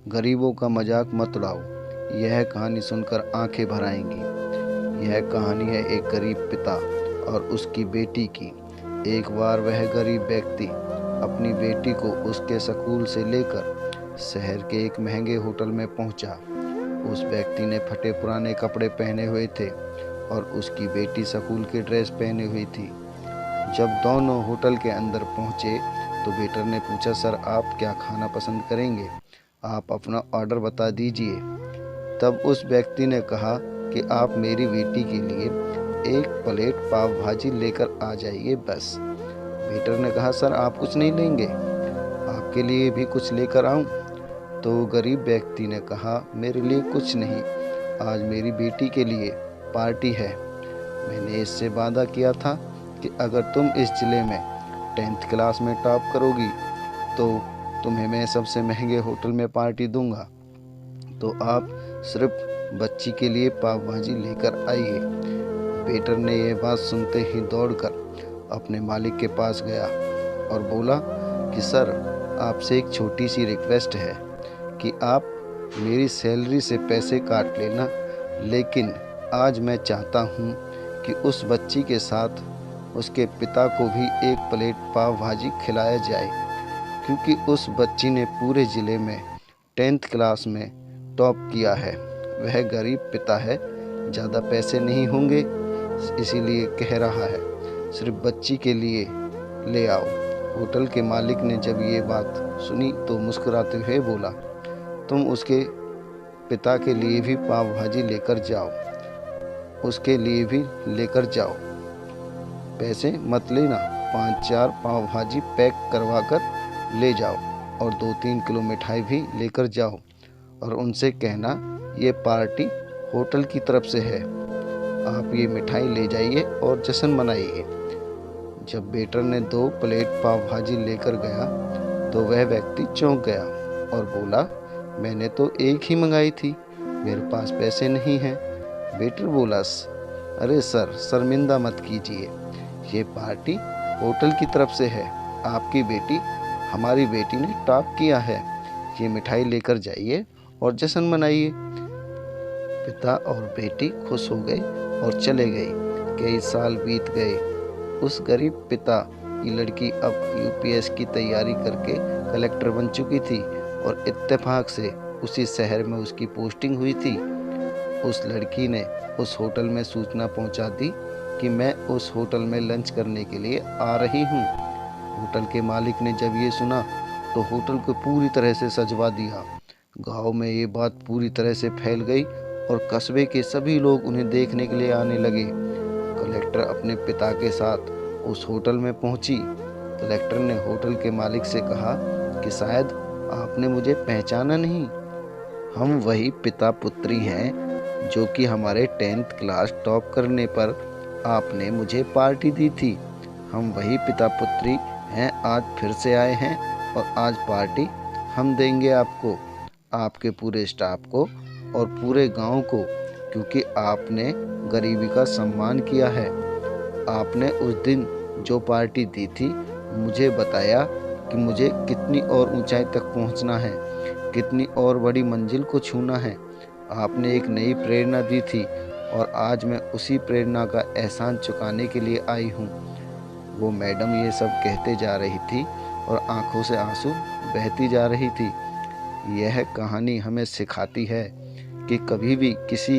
गरीबों का मजाक मत उड़ाओ। यह कहानी सुनकर आंखें भर आएंगी। यह कहानी है एक गरीब पिता और उसकी बेटी की। एक बार वह गरीब व्यक्ति अपनी बेटी को उसके स्कूल से लेकर शहर के एक महंगे होटल में पहुंचा। उस व्यक्ति ने फटे पुराने कपड़े पहने हुए थे और उसकी बेटी स्कूल की ड्रेस पहनी हुई थी। जब दोनों होटल के अंदर पहुंचे तो वेटर ने पूछा, सर आप क्या खाना पसंद करेंगे? आप अपना ऑर्डर बता दीजिए। तब उस व्यक्ति ने कहा कि आप मेरी बेटी के लिए एक प्लेट पाव भाजी लेकर आ जाइए बस। वेटर ने कहा, सर आप कुछ नहीं लेंगे? आपके लिए भी कुछ लेकर आऊं? तो गरीब व्यक्ति ने कहा, मेरे लिए कुछ नहीं, आज मेरी बेटी के लिए पार्टी है। मैंने इससे वादा किया था कि अगर तुम इस जिले में 10th क्लास में टॉप करोगी तो तुम्हें मैं सबसे महंगे होटल में पार्टी दूंगा। तो आप सिर्फ बच्ची के लिए पाव भाजी लेकर आइए। वेटर ने यह बात सुनते ही दौड़कर अपने मालिक के पास गया और बोला कि सर आपसे एक छोटी सी रिक्वेस्ट है कि आप मेरी सैलरी से पैसे काट लेना, लेकिन आज मैं चाहता हूँ कि उस बच्ची के साथ उसके पिता को भी एक प्लेट पाव भाजी खिलाया जाए, क्योंकि उस बच्ची ने पूरे ज़िले में 10th क्लास में टॉप किया है। वह गरीब पिता है, ज़्यादा पैसे नहीं होंगे, इसीलिए कह रहा है, सिर्फ बच्ची के लिए ले आओ। होटल के मालिक ने जब ये बात सुनी तो मुस्कुराते हुए बोला, तुम उसके पिता के लिए भी पाव भाजी लेकर जाओ, उसके लिए भी लेकर जाओ, पैसे मत लेना, 5-4 पाव भाजी पैक करवा कर ले जाओ और 2-3 किलो मिठाई भी लेकर जाओ और उनसे कहना ये पार्टी होटल की तरफ से है, आप ये मिठाई ले जाइए और जश्न मनाइए। जब वेटर ने 2 प्लेट पाव भाजी लेकर गया तो वह व्यक्ति चौंक गया और बोला, मैंने तो एक ही मंगाई थी, मेरे पास पैसे नहीं हैं। वेटर बोला, अरे सर शर्मिंदा मत कीजिए, ये पार्टी होटल की तरफ से है, आपकी बेटी हमारी बेटी ने टॉप किया है, ये मिठाई लेकर जाइए और जश्न मनाइए। पिता और बेटी खुश हो गए और चले गए। कई साल बीत गए। उस गरीब पिता की लड़की अब यूपीएस की तैयारी करके कलेक्टर बन चुकी थी और इत्तेफाक से उसी शहर में उसकी पोस्टिंग हुई थी। उस लड़की ने उस होटल में सूचना पहुंचा दी कि मैं उस होटल में लंच करने के लिए आ रही हूं। होटल के मालिक ने जब ये सुना तो होटल को पूरी तरह से सजवा दिया। गांव में ये बात पूरी तरह से फैल गई और कस्बे के सभी लोग उन्हें देखने के लिए आने लगे। कलेक्टर अपने पिता के साथ उस होटल में पहुंची। कलेक्टर ने होटल के मालिक से कहा कि शायद आपने मुझे पहचाना नहीं, हम वही पिता पुत्री हैं जो कि हमारे 10th क्लास टॉप करने पर आपने मुझे पार्टी दी थी। हम वही पिता पुत्री हैं, आज फिर से आए हैं और आज पार्टी हम देंगे आपको, आपके पूरे स्टाफ को और पूरे गांव को, क्योंकि आपने गरीबी का सम्मान किया है। आपने उस दिन जो पार्टी दी थी मुझे बताया कि मुझे कितनी और ऊंचाई तक पहुंचना है, कितनी और बड़ी मंजिल को छूना है। आपने एक नई प्रेरणा दी थी और आज मैं उसी प्रेरणा का एहसान चुकाने के लिए आई हूँ। वो मैडम ये सब कहते जा रही थी और आंखों से आंसू बहती जा रही थी। यह कहानी हमें सिखाती है कि कभी भी किसी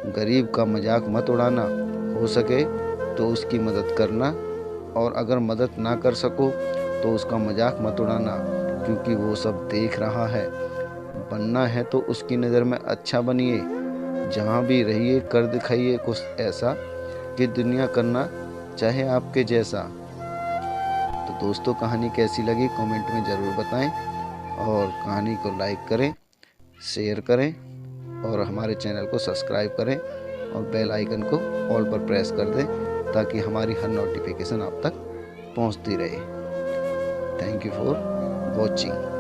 गरीब का मजाक मत उड़ाना, हो सके तो उसकी मदद करना, और अगर मदद ना कर सको तो उसका मजाक मत उड़ाना, क्योंकि वो सब देख रहा है। बनना है तो उसकी नज़र में अच्छा बनिए, जहाँ भी रहिए कर दिखाइए कुछ ऐसा कि दुनिया करना चाहे आपके जैसा। तो दोस्तों कहानी कैसी लगी कमेंट में ज़रूर बताएं और कहानी को लाइक करें, शेयर करें और हमारे चैनल को सब्सक्राइब करें और बेल आइकन को ऑल पर प्रेस कर दें ताकि हमारी हर नोटिफिकेशन आप तक पहुंचती रहे। Thank you for watching.